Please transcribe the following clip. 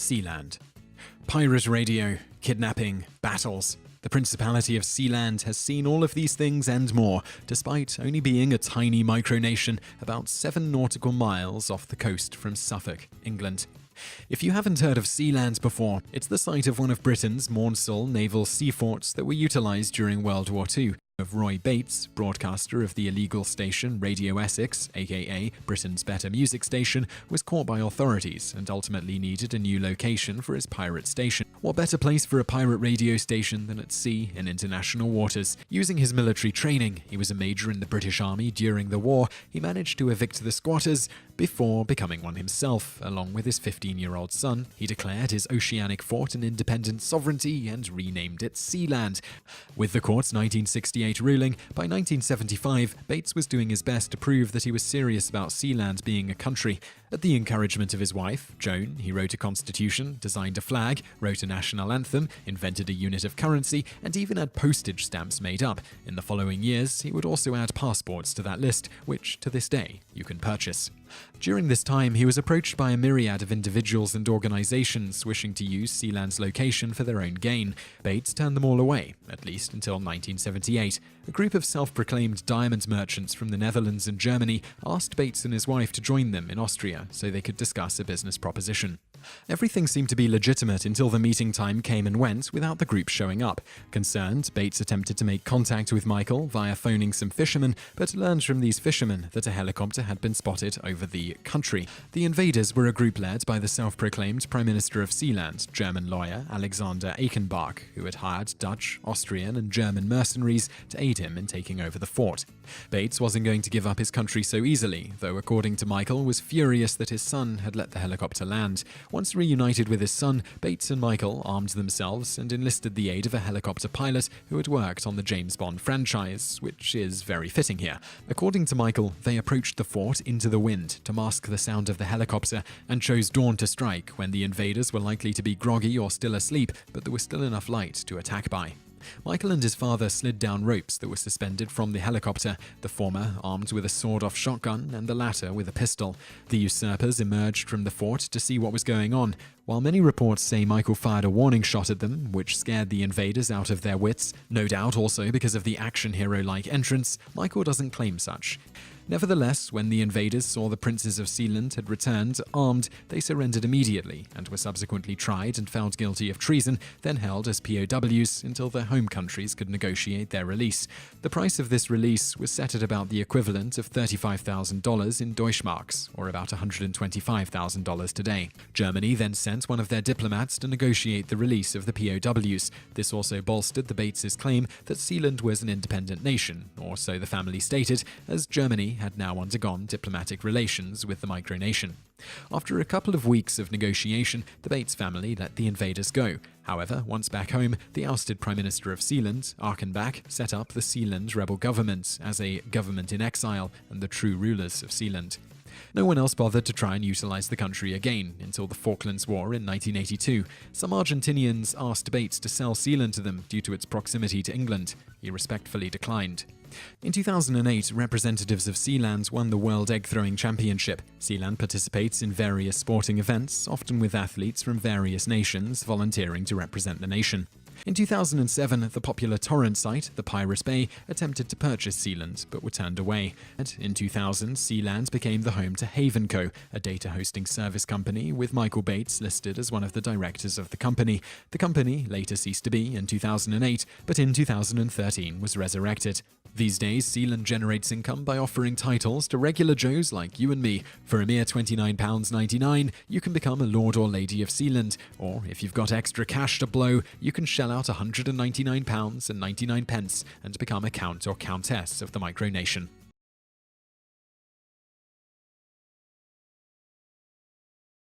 Sealand. Pirate radio, kidnapping, battles. The Principality of Sealand has seen all of these things and more, despite only being a tiny micronation about 7 nautical miles off the coast from Suffolk, England. If you haven't heard of Sealand before, it's the site of one of Britain's Maunsell naval sea forts that were utilised during World War II. Of Roy Bates, broadcaster of the illegal station Radio Essex, aka Britain's Better Music Station, was caught by authorities and ultimately needed a new location for his pirate station. What better place for a pirate radio station than at sea in international waters? Using his military training, he was a major in the British Army during the war. He managed to evict the squatters before becoming one himself. Along with his 15-year-old son, he declared his oceanic fort an independent sovereignty and renamed it Sealand. With the court's 1968 ruling, by 1975, Bates was doing his best to prove that he was serious about Sealand being a country. At the encouragement of his wife, Joan, he wrote a constitution, designed a flag, wrote a national anthem, invented a unit of currency, and even had postage stamps made up. In the following years, he would also add passports to that list, which, to this day, you can purchase. During this time, he was approached by a myriad of individuals and organizations wishing to use Sealand's location for their own gain. Bates turned them all away, at least until 1978. A group of self-proclaimed diamond merchants from the Netherlands and Germany asked Bates and his wife to join them in Austria so they could discuss a business proposition. Everything seemed to be legitimate until the meeting time came and went without the group showing up. Concerned, Bates attempted to make contact with Michael via phoning some fishermen, but learned from these fishermen that a helicopter had been spotted over the country. The invaders were a group led by the self-proclaimed Prime Minister of Sealand, German lawyer Alexander Eichenbach, who had hired Dutch, Austrian, and German mercenaries to aid him in taking over the fort. Bates wasn't going to give up his country so easily, though according to Michael, was furious that his son had let the helicopter land. Once reunited with his son, Bates and Michael armed themselves and enlisted the aid of a helicopter pilot who had worked on the James Bond franchise, which is very fitting here. According to Michael, they approached the fort into the wind to mask the sound of the helicopter and chose dawn to strike when the invaders were likely to be groggy or still asleep, but there was still enough light to attack by. Michael and his father slid down ropes that were suspended from the helicopter, the former armed with a sawed-off shotgun and the latter with a pistol. The usurpers emerged from the fort to see what was going on. While many reports say Michael fired a warning shot at them, which scared the invaders out of their wits, no doubt also because of the action hero-like entrance, Michael doesn't claim such. Nevertheless, when the invaders saw the princes of Sealand had returned armed, they surrendered immediately and were subsequently tried and found guilty of treason, then held as POWs until their home countries could negotiate their release. The price of this release was set at about the equivalent of $35,000 in Deutschmarks, or about $125,000 today. Germany then sent one of their diplomats to negotiate the release of the POWs. This also bolstered the Bates' claim that Sealand was an independent nation, or so the family stated, as Germany had now undergone diplomatic relations with the micronation. After a couple of weeks of negotiation, the Bates family let the invaders go. However, once back home, the ousted Prime Minister of Sealand, Archenbach, set up the Sealand rebel government as a government in exile and the true rulers of Sealand. No one else bothered to try and utilize the country again until the Falklands War in 1982. Some Argentinians asked Bates to sell Sealand to them due to its proximity to England. He respectfully declined. In 2008, representatives of Sealand won the World Egg Throwing Championship. Sealand participates in various sporting events, often with athletes from various nations volunteering to represent the nation. In 2007, the popular torrent site, the Pirate Bay, attempted to purchase Sealand, but were turned away. And in 2000, Sealand became the home to Haven Co., a data hosting service company, with Michael Bates listed as one of the directors of the company. The company later ceased to be in 2008, but in 2013 was resurrected. These days, Sealand generates income by offering titles to regular Joes like you and me. For a mere £29.99, you can become a Lord or Lady of Sealand, or if you've got extra cash to blow, you can shell out £199.99 and become a Count or Countess of the micronation.